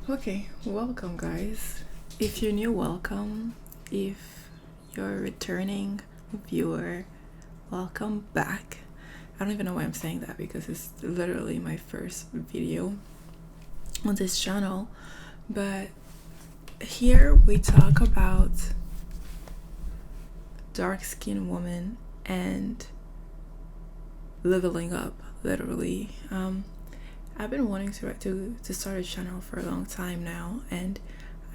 Okay, welcome, guys. If you're new, welcome. If you're a returning viewer, welcome back. I don't even know why I'm saying that because it's literally my first video on this channel. But here we talk about dark skinned women and leveling up, literally. I've been wanting to start a channel for a long time now, and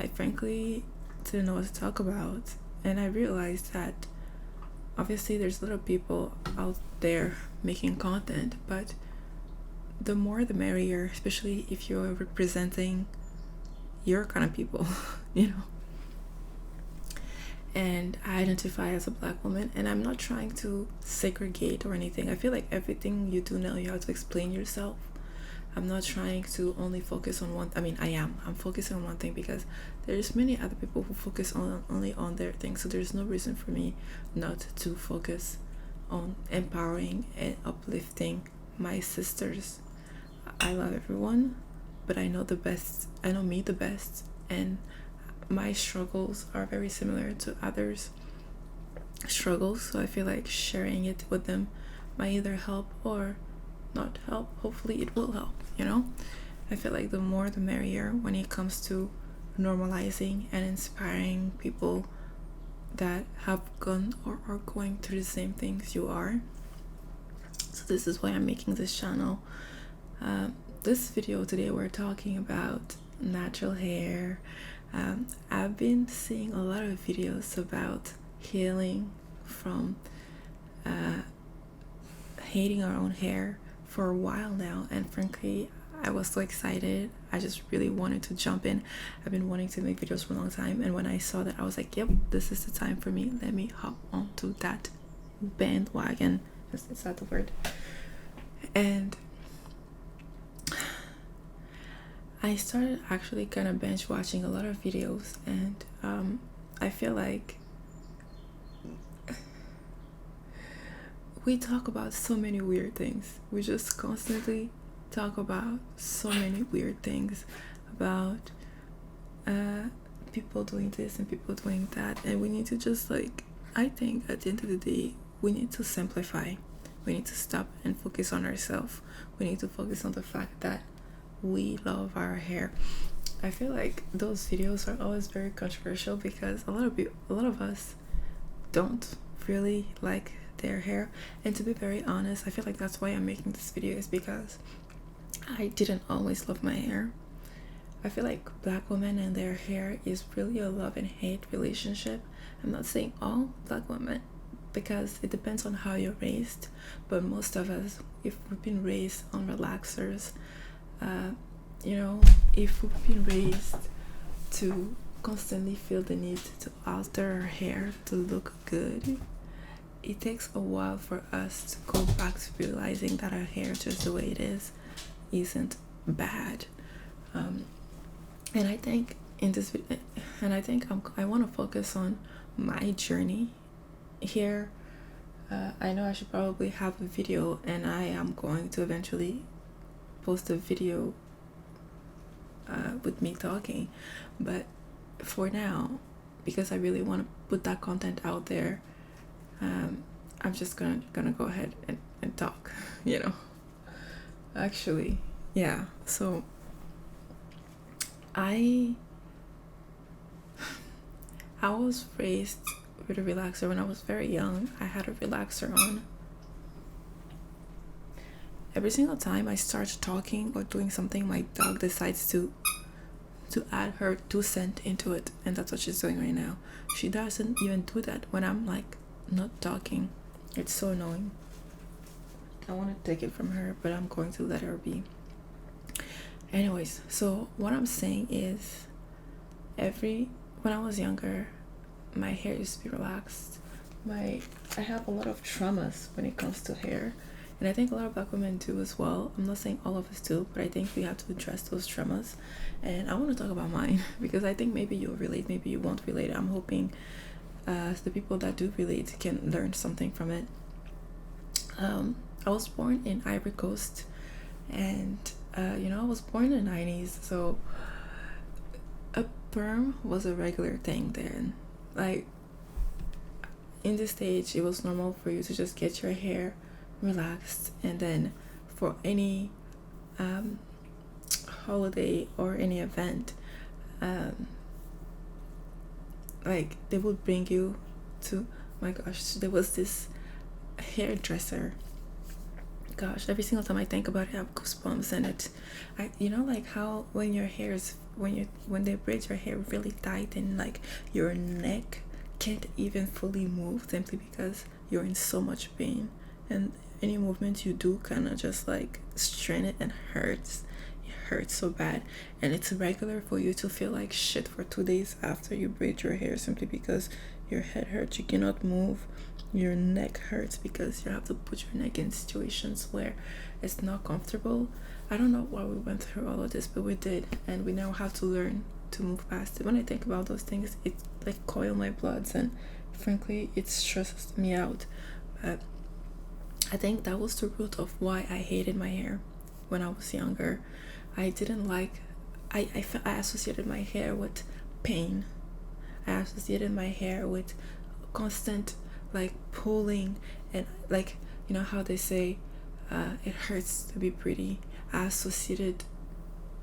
I frankly didn't know what to talk about. And I realized that obviously there's a lot of people out there making content, but the more the merrier, especially if you're representing your kind of people, you know. And I identify as a black woman, and I'm not trying to segregate or anything. I feel like everything you do now, you have to explain yourself. I'm not trying to only focus on one. I'm focusing on one thing because there's many other people who focus on only on their thing. So there's no reason for me not to focus on empowering and uplifting my sisters. I love everyone, but I know the best. I know me the best, and my struggles are very similar to others' struggles. So I feel like sharing it with them might either help or not help. Hopefully it will help, you know. I feel like the more the merrier when it comes to normalizing and inspiring people that have gone or are going through the same things you are. So this is why I'm making this channel. This video today we're talking about natural hair. I've been seeing a lot of videos about healing from hating our own hair for a while now, and frankly I was so excited. I just really wanted to jump in. I've been wanting to make videos for a long time, and when I saw that I was like, yep, this is the time for me. Let me hop onto that bandwagon. Is that the word? And I started actually kind of binge watching a lot of videos, and I feel like we talk about so many weird things. We just constantly talk about so many weird things about people doing this and people doing that, and we need to just, like, I think at the end of the day we need to simplify. We need to stop and focus on ourselves. We need to focus on the fact that we love our hair. I feel like those videos are always very controversial because a lot of us don't really like their hair, and to be very honest, I feel like that's why I'm making this video, is because I didn't always love my hair. I feel like black women and their hair is really a love and hate relationship. I'm not saying all black women, because it depends on how you're raised, but most of us, if we've been raised on relaxers, you know, if we've been raised to constantly feel the need to alter our hair to look good, it takes a while for us to go back to realizing that our hair, just the way it is, isn't bad. And I think in this video, and I want to focus on my journey here. I know I should probably have a video, and I am going to eventually post a video with me talking, but for now, because I really want to put that content out there, I'm just gonna go ahead and talk, you know. Actually, yeah, so I was raised with a relaxer when I was very young. I had a relaxer on. Every single time I start talking or doing something, my dog decides to add her 2 cents into it, and that's what she's doing right now. She doesn't even do that when I'm like not talking. It's so annoying. I want to take it from her, but I'm going to let her be. Anyways, so what I'm saying is, when I was younger, my hair used to be relaxed. I have a lot of traumas when it comes to hair, and I think a lot of black women do as well. I'm not saying all of us do, but I think we have to address those traumas, and I want to talk about mine because I think maybe you'll relate, maybe you won't relate. I'm hoping the people that do relate can learn something from it. I was born in Ivory Coast, and I was born in the 90s, so perm was a regular thing then. Like, in this stage, it was normal for you to just get your hair relaxed, and then for any um, holiday or any event, um, like they would bring you to, my gosh, there was this hairdresser. Gosh, every single time I think about it, I have goosebumps. And like how when your hair is when they braid your hair really tight, and like your neck can't even fully move simply because you're in so much pain, and any movement you do kind of just like strain it and hurts. It hurts so bad, and it's regular for you to feel like shit for 2 days after you braid your hair simply because your head hurts, you cannot move, your neck hurts because you have to put your neck in situations where it's not comfortable. I don't know why we went through all of this, but we did, and we now have to learn to move past it. When I think about those things, it like coil my bloods, and frankly it stresses me out. But I think that was the root of why I hated my hair when I was younger. I didn't like, I associated my hair with pain. I associated my hair with constant like pulling, and like, you know how they say it hurts to be pretty. I associated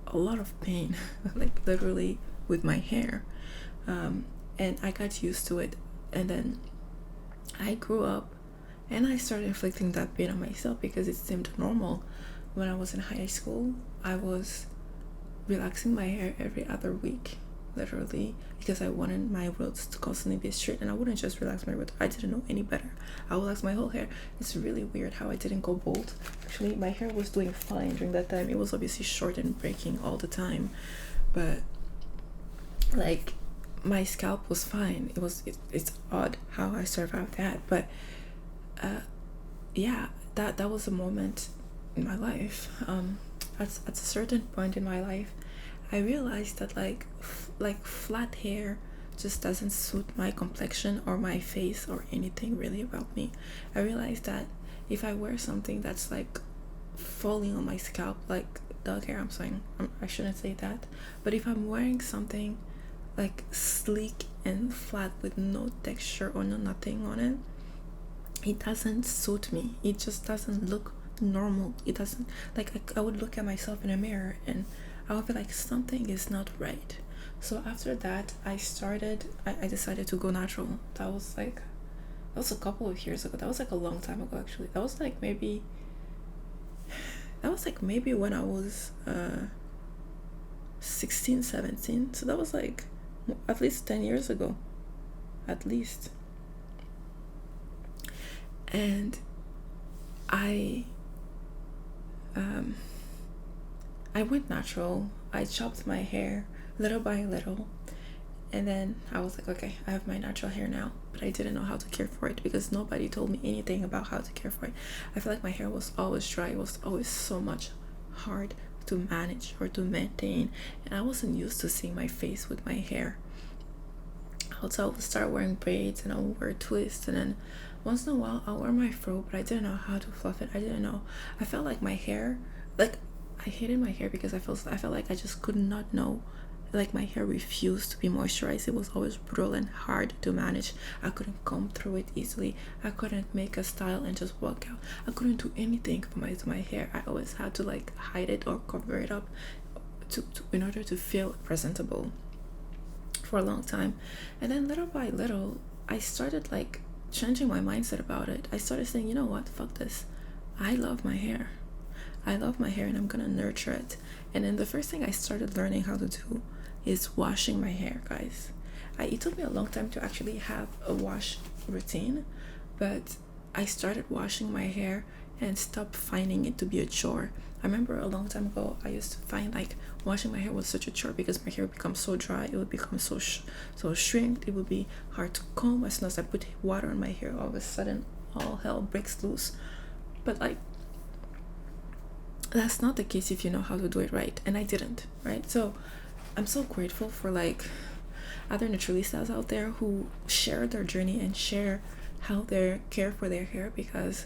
a lot of pain like literally with my hair, and I got used to it, and then I grew up and I started inflicting that pain on myself because it seemed normal. When I was in high school, I was relaxing my hair every other week, literally, because I wanted my roots to constantly be straight, and I wouldn't just relax my roots. I didn't know any better. I would relax my whole hair. It's really weird how I didn't go bald. Actually, my hair was doing fine during that time. It was obviously short and breaking all the time, but like my scalp was fine. It's odd how I survived that, but yeah, that was a moment in my life. At a certain point in my life, I realized that like flat hair just doesn't suit my complexion or my face or anything really about me. I realized that if I wear something that's like falling on my scalp, like dog hair, I shouldn't say that, but if I'm wearing something like sleek and flat with no texture or no nothing on it, it doesn't suit me. It just doesn't look normal. It doesn't, like, I would look at myself in a mirror and I would be like, something is not right. So after that, I decided to go natural. That was a couple of years ago. That was like a long time ago, actually. That was like maybe when I was 16, 17. So that was like at least 10 years ago, at least. And I went natural. I chopped my hair little by little, and then I was like, okay, I have my natural hair now. But I didn't know how to care for it because nobody told me anything about how to care for it. I feel like my hair was always dry. It was always so much hard to manage or to maintain, and I wasn't used to seeing my face with my hair. Also, I would start wearing braids and I would wear twists, and then once in a while I'll wear my fro, but I didn't know how to fluff it. I didn't know. I felt like my hair, like, I hated my hair because I felt like I just could not know. Like, my hair refused to be moisturized. It was always brittle and hard to manage. I couldn't comb through it easily. I couldn't make a style and just walk out. I couldn't do anything for my hair. I always had to like hide it or cover it up to in order to feel presentable for a long time. And then little by little, I started like changing my mindset about it. I started saying, you know what, fuck this. I love my hair. I love my hair and I'm gonna nurture it. And then the first thing I started learning how to do is washing my hair, guys. It took me a long time to actually have a wash routine, but I started washing my hair and stopped finding it to be a chore. I remember a long time ago, I used to find like washing my hair was such a chore because my hair would become so dry, it would become so shrinked, it would be hard to comb. As soon as I put water on my hair, all of a sudden all hell breaks loose. But like, that's not the case if you know how to do it right, and I didn't, right? So I'm so grateful for like other naturalistas out there who share their journey and share how they care for their hair, because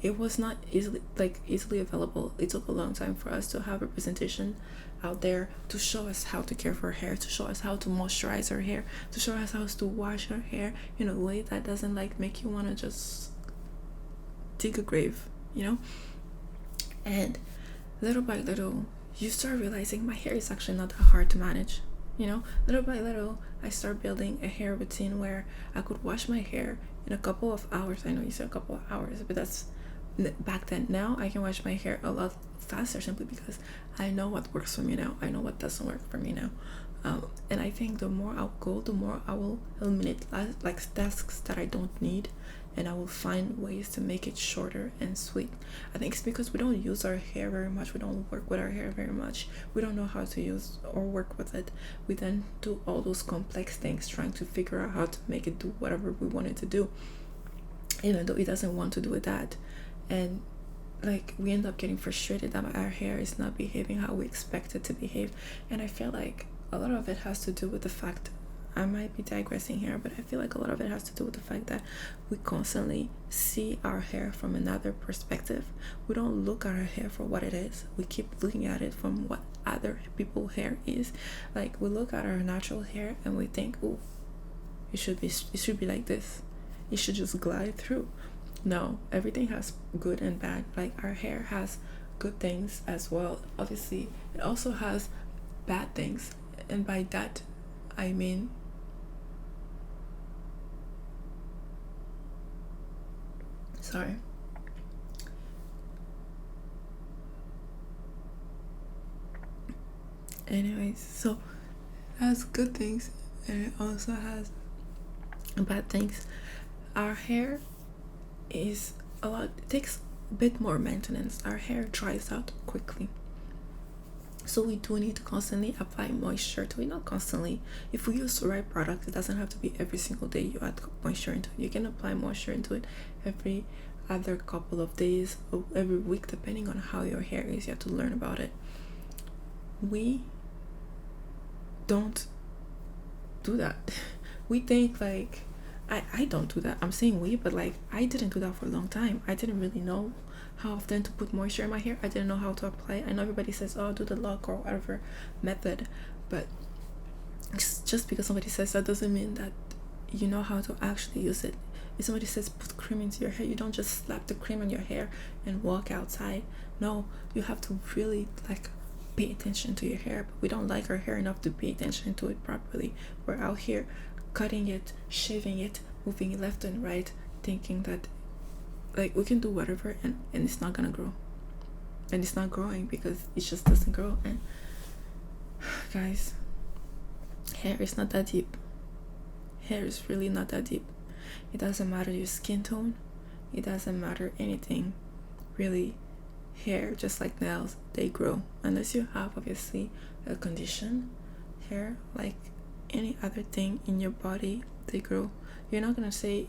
it was not easily available. It took a long time for us to have representation out there to show us how to care for our hair, to show us how to moisturize our hair, to show us how to wash our hair in a way that doesn't like make you want to just dig a grave, and little by little you start realizing my hair is actually not that hard to manage. Little by little I start building a hair routine where I could wash my hair in a couple of hours. I know you said a couple of hours, but that's back then. Now I can wash my hair a lot faster simply because I know what works for me now. I know what doesn't work for me now. And I think the more I'll go, the more I will eliminate like tasks that I don't need, and I will find ways to make it shorter and sweet. I think it's because we don't use our hair very much. We don't work with our hair very much. We don't know how to use or work with it. We then do all those complex things trying to figure out how to make it do whatever we want it to do, even though it doesn't want to do that. And like we end up getting frustrated that our hair is not behaving how we expect it to behave. And I feel like a lot of it has to do with the fact, I might be digressing here, but I feel like a lot of it has to do with the fact that we constantly see our hair from another perspective. We don't look at our hair for what it is. We keep looking at it from what other people's hair is. Like we look at our natural hair and we think, oh, it should be like this. It should just glide through. No, everything has good and bad. Like our hair has good things as well. Obviously, it also has bad things. And by that, I mean sorry. Anyways, so it has good things and it also has bad things. Our hair is it takes a bit more maintenance. Our hair dries out quickly, so we do need to constantly apply moisture to it. Not constantly. If we use the right product, it doesn't have to be every single day you add moisture into it. You can apply moisture into it every other couple of days or every week, depending on how your hair is. You have to learn about it. We don't do that. We think like I don't do that. I'm saying we, but like I didn't do that for a long time. I didn't really know how often to put moisture in my hair. I didn't know how to apply it. I know everybody says, oh, do the lock or whatever method, but just because somebody says that doesn't mean that you know how to actually use it. If somebody says put cream into your hair, you don't just slap the cream on your hair and walk outside. No, you have to really like pay attention to your hair. But we don't like our hair enough to pay attention to it properly. We're out here cutting it, shaving it, moving it left and right, thinking that like we can do whatever and it's not gonna grow. And it's not growing because it just doesn't grow. And guys, hair is not that deep. Hair is really not that deep. It doesn't matter your skin tone. It doesn't matter anything. Really, hair, just like nails, they grow. Unless you have obviously a condition, hair, like any other thing in your body, they grow. You're not gonna say,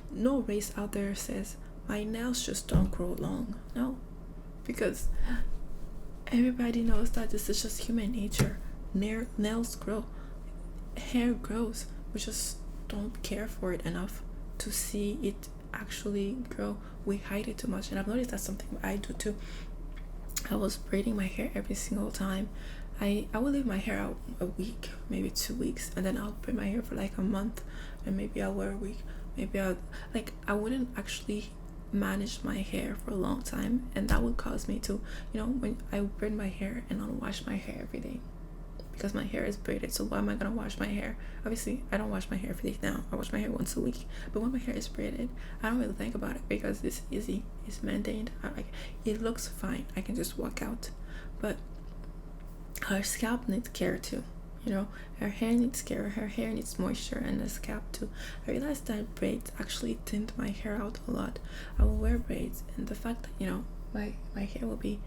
no race out there says my nails just don't grow long. No, because everybody knows that this is just human nature. Nails grow, hair grows. We just don't care for it enough to see it actually grow. We hide it too much, and I've noticed that's something I do too. I was braiding my hair every single time. I will leave my hair out a week, maybe 2 weeks, and then I'll braid my hair for like a month, and maybe I'll wear a week. Maybe I wouldn't actually manage my hair for a long time, and that would cause me to, when I braid my hair and I'll wash my hair every day because my hair is braided. So why am I gonna wash my hair? Obviously, I don't wash my hair every day now. I wash my hair once a week. But when my hair is braided, I don't really think about it because it's easy. It's maintained. It looks fine. I can just walk out. But her scalp needs care too. Her hair needs care. Her hair needs moisture, and the scalp too. I realized that braids actually thinned my hair out a lot. I will wear braids, and the fact that my hair will be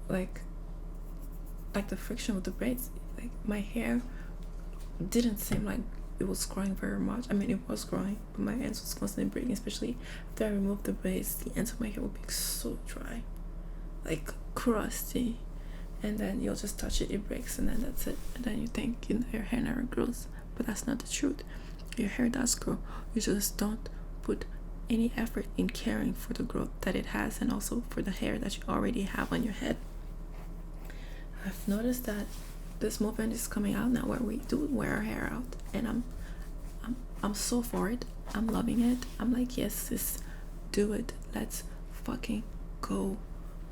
like the friction with the braids, like my hair didn't seem like it was growing very much. I mean, it was growing, but my ends was constantly breaking, especially after I removed the braids. The ends of my hair would be so dry, like crusty, and then you'll just touch it, it breaks, and then that's it. And then you think your hair never grows, but that's not the truth. Your hair does grow. You just don't put any effort in caring for the growth that it has, and also for the hair that you already have on your head. I've noticed that this movement is coming out now where we do wear our hair out, and I'm so for it. I'm loving it. I'm like, yes, sis, do it. Let's fucking go.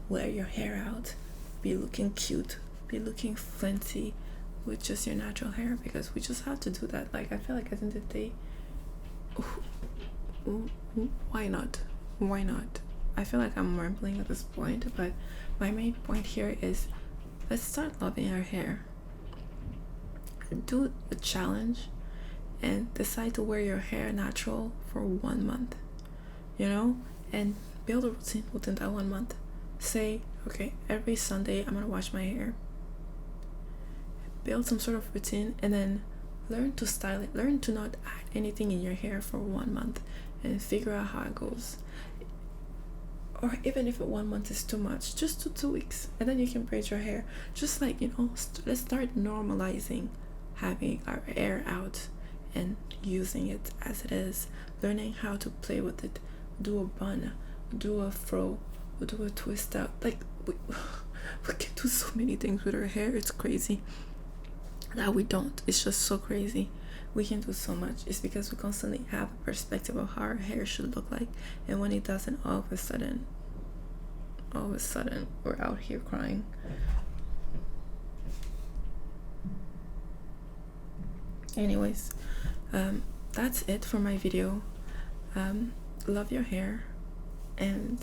Wear your hair out. Be looking cute. Be looking flinty with just your natural hair, because we just have to do that. Like, I feel like at the end of the day, why not? Why not? I feel like I'm rambling at this point, but my main point here is, let's start loving our hair. Do a challenge and decide to wear your hair natural for 1 month, and build a routine within that 1 month. Say, okay, every Sunday I'm gonna wash my hair. Build some sort of routine, and then learn to style it. Learn to not add anything in your hair for 1 month, and figure out how it goes. Or even if 1 month is too much, just do 2 weeks, and then you can braid your hair. Just like, let's start normalizing having our hair out and using it as it is. Learning how to play with it. Do a bun, do a fro, do a twist out. Like, we can do so many things with our hair. It's crazy that we don't. It's just so crazy. We can do so much. It's because we constantly have a perspective of how our hair should look like, and when it doesn't, all of a sudden we're out here crying. Anyways, that's it for my video. Love your hair and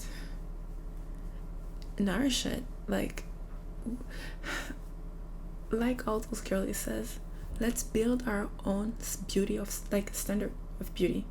nourish it. Like all those girlies says, let's build our own beauty of, like, standard of beauty.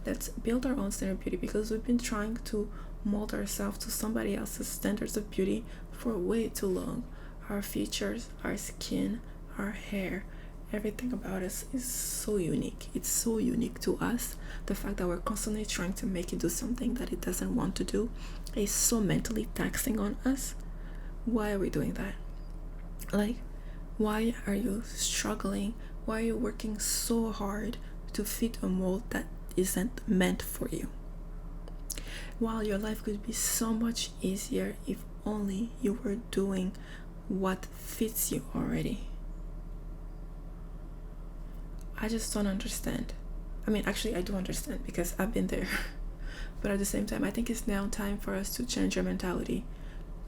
Let's build our own standard of beauty, because we've been trying to mold ourselves to somebody else's standards of beauty for way too long. Our features, our skin, our hair, everything about us is so unique. It's so unique to us. The fact that we're constantly trying to make it do something that it doesn't want to do is so mentally taxing on us. Why are we doing that? Like, why are you struggling? Why are you working so hard to fit a mold that isn't meant for you? While your life could be so much easier if only you were doing what fits you already. I just don't understand. I mean, actually, I do understand, because I've been there. But at the same time, I think it's now time for us to change our mentality,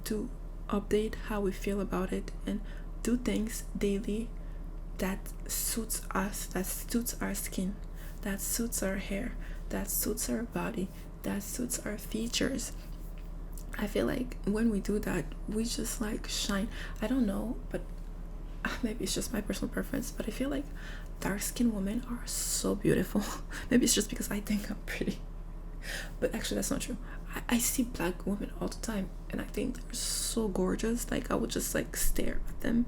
to update how we feel about it, and do things daily that suits us, that suits our skin, that suits our hair, that suits our body, that suits our features. I feel like when we do that, we just like shine. I don't know, but maybe it's just my personal preference, but I feel like dark skinned women are so beautiful. Maybe it's just because I think I'm pretty, but actually that's not true. I see black women all the time, and I think they're so gorgeous. Like, I would just like stare at them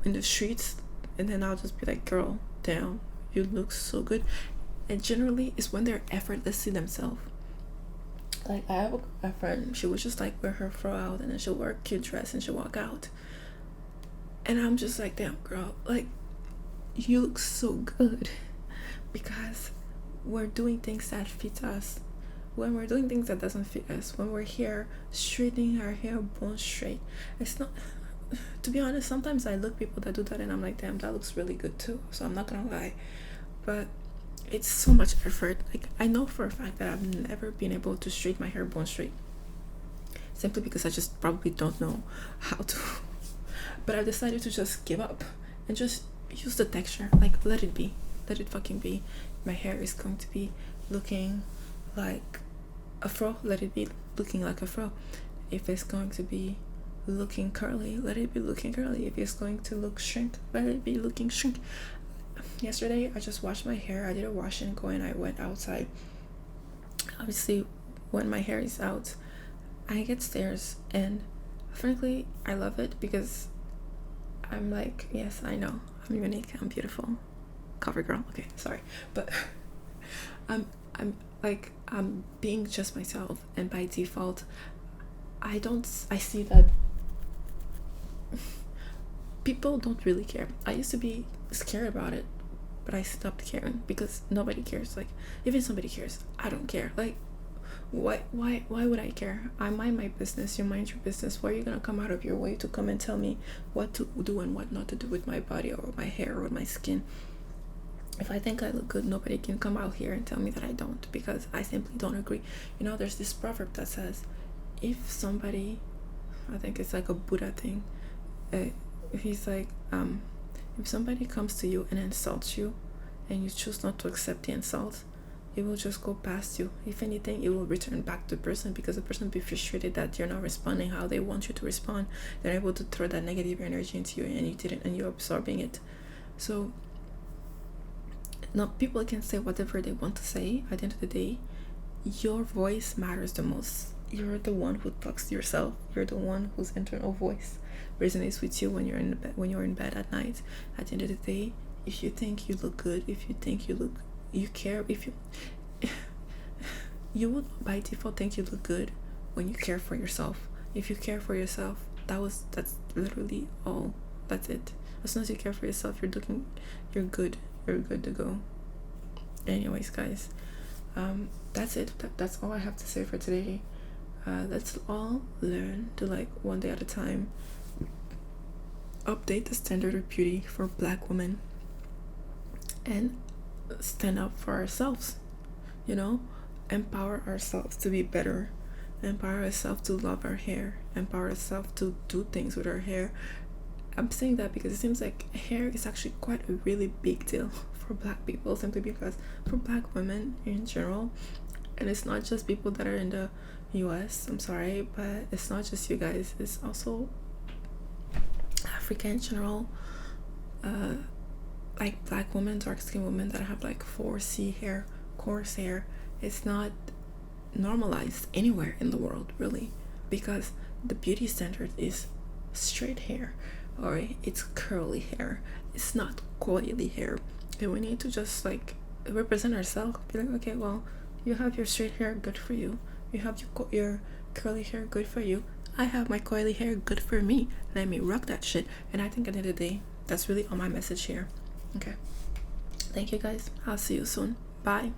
in the streets, and then I'll just be like, girl, damn, you look so good. And generally it's when they're effortlessly themselves. Like, I have a friend, she would just like wear her fro out, and then she'll wear a cute dress and she'll walk out, and I'm just like, damn girl, like, you look so good. Because we're doing things that fit us. When we're doing things that doesn't fit us, when we're here straightening our hair bone straight, it's not, to be honest, sometimes I look people that do that and I'm like, damn, that looks really good too, so I'm not gonna lie. But it's so much effort. Like, I know for a fact that I've never been able to straighten my hair bone straight, simply because I just probably don't know how to. But I've decided to just give up and just use the texture. Like, let it be, let it fucking be. My hair is going to be looking like a fro, let it be looking like a fro. If it's going to be looking curly, let it be looking curly. If it's going to look shrink, let it be looking shrink. Yesterday I just washed my hair. I did a wash and go, and I went outside. Obviously, when my hair is out, I get stares, and frankly I love it, because I'm like, yes, I know I'm unique, I'm beautiful, cover girl, okay, sorry, but I'm being just myself, and by default I see that people don't really care. I used to be scared about it, but I stopped caring, because nobody cares. Like, even somebody cares, I don't care. Like, Why would I care? I mind my business, you mind your business. Why are you gonna come out of your way to come and tell me what to do and what not to do with my body or my hair or my skin? If I think I look good, nobody can come out here and tell me that I don't, because I simply don't agree. You know, there's this proverb that says, if somebody, I think it's like a Buddha thing, he's like, if somebody comes to you and insults you and you choose not to accept the insult, it will just go past you. If anything, it will return back to the person, because the person will be frustrated that you're not responding how they want you to respond. They're able to throw that negative energy into you, and you didn't, and you're absorbing it. So now people can say whatever they want to say. At the end of the day, your voice matters the most. You're the one who talks to yourself. You're the one whose internal voice resonates with you when you're in bed, at night. At the end of the day, if you think you look good, if you think you care, if you would by default think you look good when you care for yourself. If you care for yourself, that's literally all. That's it. As soon as you care for yourself, you're good to go. Anyways, guys, that's it. That's all I have to say for today. Let's all learn to, like, one day at a time, update the standard of beauty for Black women and stand up for ourselves. You know, empower ourselves to be better, empower ourselves to love our hair, empower ourselves to do things with our hair. I'm saying that because it seems like hair is actually quite a really big deal for Black people, simply because for Black women in general, and it's not just people that are in the US, I'm sorry, but it's not just you guys, it's also Africa in general, like Black women, dark skinned women that have like 4C hair, coarse hair. It's not normalized anywhere in the world, really, because the beauty standard is straight hair, or it's curly hair. It's not coily hair. And we need to just like represent ourselves, be like, okay, well, you have your straight hair, good for you. You have your curly hair, good for you. I have my coily hair, good for me. Let me rock that shit. And I think at the end of the day, that's really all my message here. Okay, thank you guys. I'll see you soon. Bye.